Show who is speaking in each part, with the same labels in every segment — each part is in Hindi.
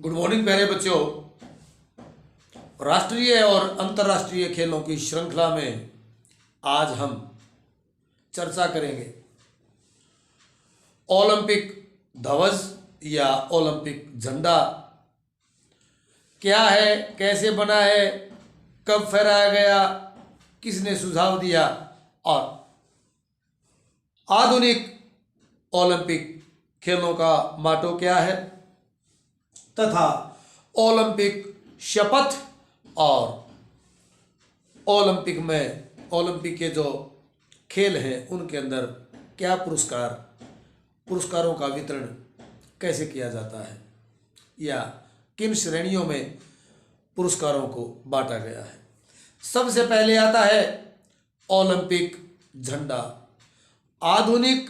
Speaker 1: गुड मॉर्निंग प्यारे बच्चों। राष्ट्रीय और अंतर्राष्ट्रीय खेलों की श्रृंखला में आज हम चर्चा करेंगे ओलंपिक ध्वज या ओलंपिक झंडा क्या है, कैसे बना है, कब फहराया गया, किसने सुझाव दिया और आधुनिक ओलंपिक खेलों का माटो क्या है तथा ओलंपिक शपथ और ओलंपिक के जो खेल हैं उनके अंदर क्या पुरस्कारों का वितरण कैसे किया जाता है या किन श्रेणियों में पुरस्कारों को बांटा गया है। सबसे पहले आता है ओलंपिक झंडा। आधुनिक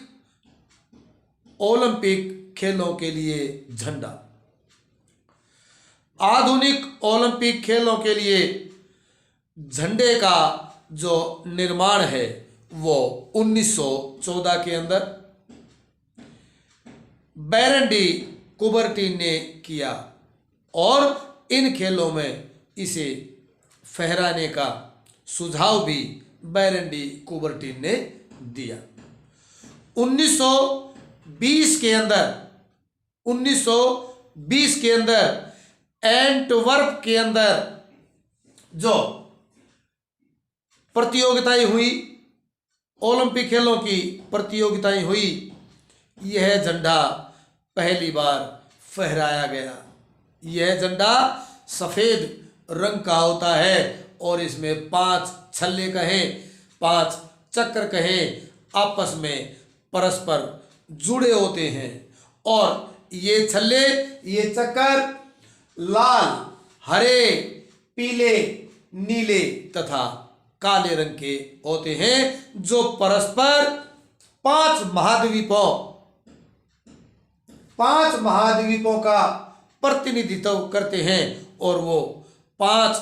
Speaker 1: ओलंपिक खेलों के लिए झंडा। आधुनिक ओलंपिक खेलों के लिए झंडे का जो निर्माण है वो 1914 के अंदर बैरन डी कुबर्टिन ने किया और इन खेलों में इसे फहराने का सुझाव भी बैरन डी कुबर्टिन ने दिया। 1920 के अंदर एंटवर्प के अंदर जो प्रतियोगिताएं हुई, ओलंपिक खेलों की प्रतियोगिताएं हुई, यह झंडा पहली बार फहराया गया। यह झंडा सफेद रंग का होता है और इसमें 5 छल्ले कहें, 5 चक्र कहें, आपस में परस्पर जुड़े होते हैं और ये छल्ले, ये चक्कर लाल, हरे, पीले, नीले तथा काले रंग के होते हैं जो परस्पर 5 महाद्वीपों का प्रतिनिधित्व करते हैं और वो 5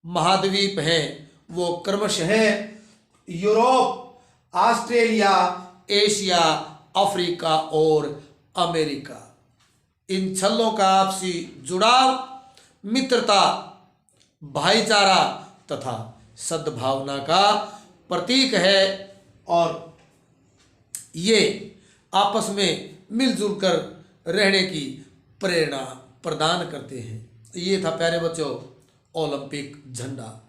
Speaker 1: महाद्वीप हैं, वो क्रमशः हैं यूरोप, ऑस्ट्रेलिया, एशिया, अफ्रीका और अमेरिका। इन छल्लों का आपसी जुड़ाव, मित्रता, भाईचारा तथा सद्भावना का प्रतीक है और ये आपस में मिलजुल कर रहने की प्रेरणा प्रदान करते हैं। ये था प्यारे बच्चों ओलंपिक झंडा।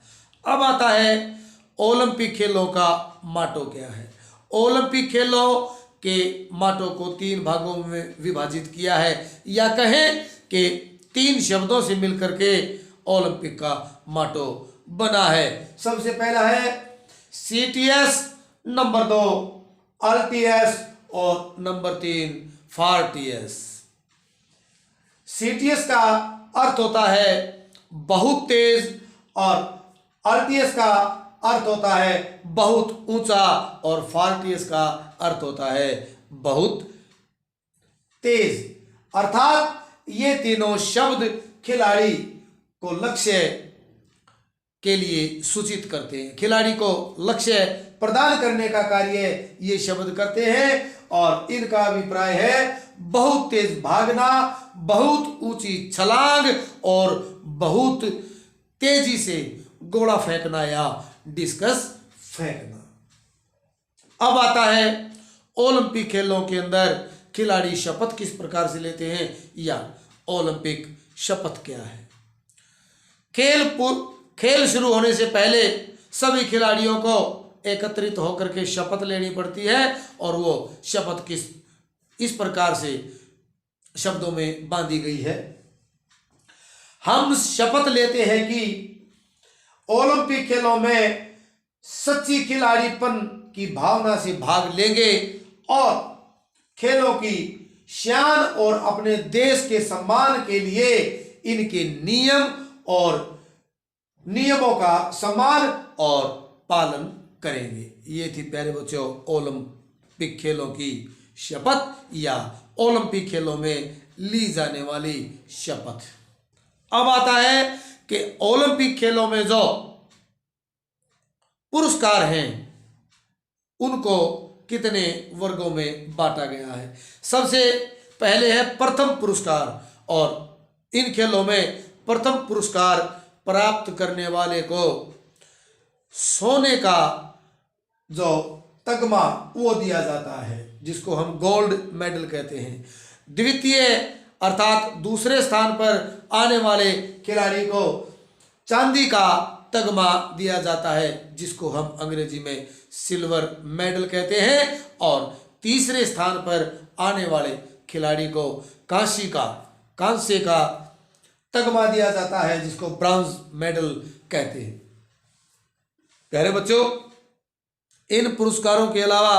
Speaker 1: अब आता है ओलंपिक खेलों का माटो क्या है। ओलंपिक खेलों के माटो को 3 भागों में विभाजित किया है या कहें कि 3 शब्दों से मिलकर के ओलंपिक का माटो बना है। सबसे पहला है CTS, नंबर 2 RTS और नंबर 3 FARTS। CTS का अर्थ होता है बहुत तेज और RTS का अर्थ होता है बहुत ऊंचा और FARTS का अर्थ होता है बहुत तेज। अर्थात ये तीनों शब्द खिलाड़ी को लक्ष्य के लिए सूचित करते हैं, खिलाड़ी को लक्ष्य प्रदान करने का कार्य ये शब्द करते हैं और इनका अभिप्राय है बहुत तेज भागना, बहुत ऊंची छलांग और बहुत तेजी से गोला फेंकना या डिस्कस फेंकना। अब आता है ओलंपिक खेलों के अंदर खिलाड़ी शपथ किस प्रकार से लेते हैं या ओलंपिक शपथ क्या है। खेल शुरू होने से पहले सभी खिलाड़ियों को एकत्रित होकर के शपथ लेनी पड़ती है और वो शपथ इस प्रकार से शब्दों में बांधी गई है। हम शपथ लेते हैं कि ओलंपिक खेलों में सच्ची खिलाड़ीपन की भावना से भाग लेंगे और खेलों की शान और अपने देश के सम्मान के लिए इनके नियमों का सम्मान और पालन करेंगे। ये थी प्यारे बच्चों ओलंपिक खेलों की शपथ या ओलंपिक खेलों में ली जाने वाली शपथ। अब आता है कि ओलंपिक खेलों में जो पुरस्कार हैं उनको कितने वर्गों में बांटा गया है। सबसे पहले है प्रथम पुरस्कार और इन खेलों में प्रथम पुरस्कार प्राप्त करने वाले को सोने का जो तगमा वो दिया जाता है, जिसको हम गोल्ड मेडल कहते हैं। द्वितीय अर्थात दूसरे स्थान पर आने वाले खिलाड़ी को चांदी का तगमा दिया जाता है, जिसको हम अंग्रेजी में सिल्वर मेडल कहते हैं। और तीसरे स्थान पर आने वाले खिलाड़ी को कांस्य का तगमा दिया जाता है, जिसको ब्रॉन्ज मेडल कहते हैं। प्यारे बच्चों, इन पुरस्कारों के अलावा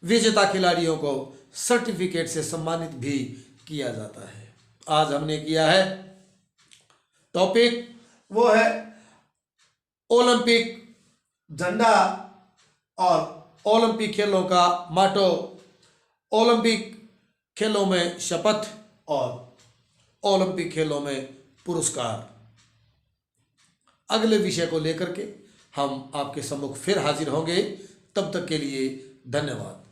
Speaker 1: विजेता खिलाड़ियों को सर्टिफिकेट से सम्मानित भी किया जाता है। आज हमने किया है टॉपिक, वो है ओलंपिक झंडा और ओलंपिक खेलों का माटो, ओलंपिक खेलों में शपथ और ओलंपिक खेलों में पुरस्कार। अगले विषय को लेकर के हम आपके सम्मुख फिर हाजिर होंगे। तब तक के लिए धन्यवाद।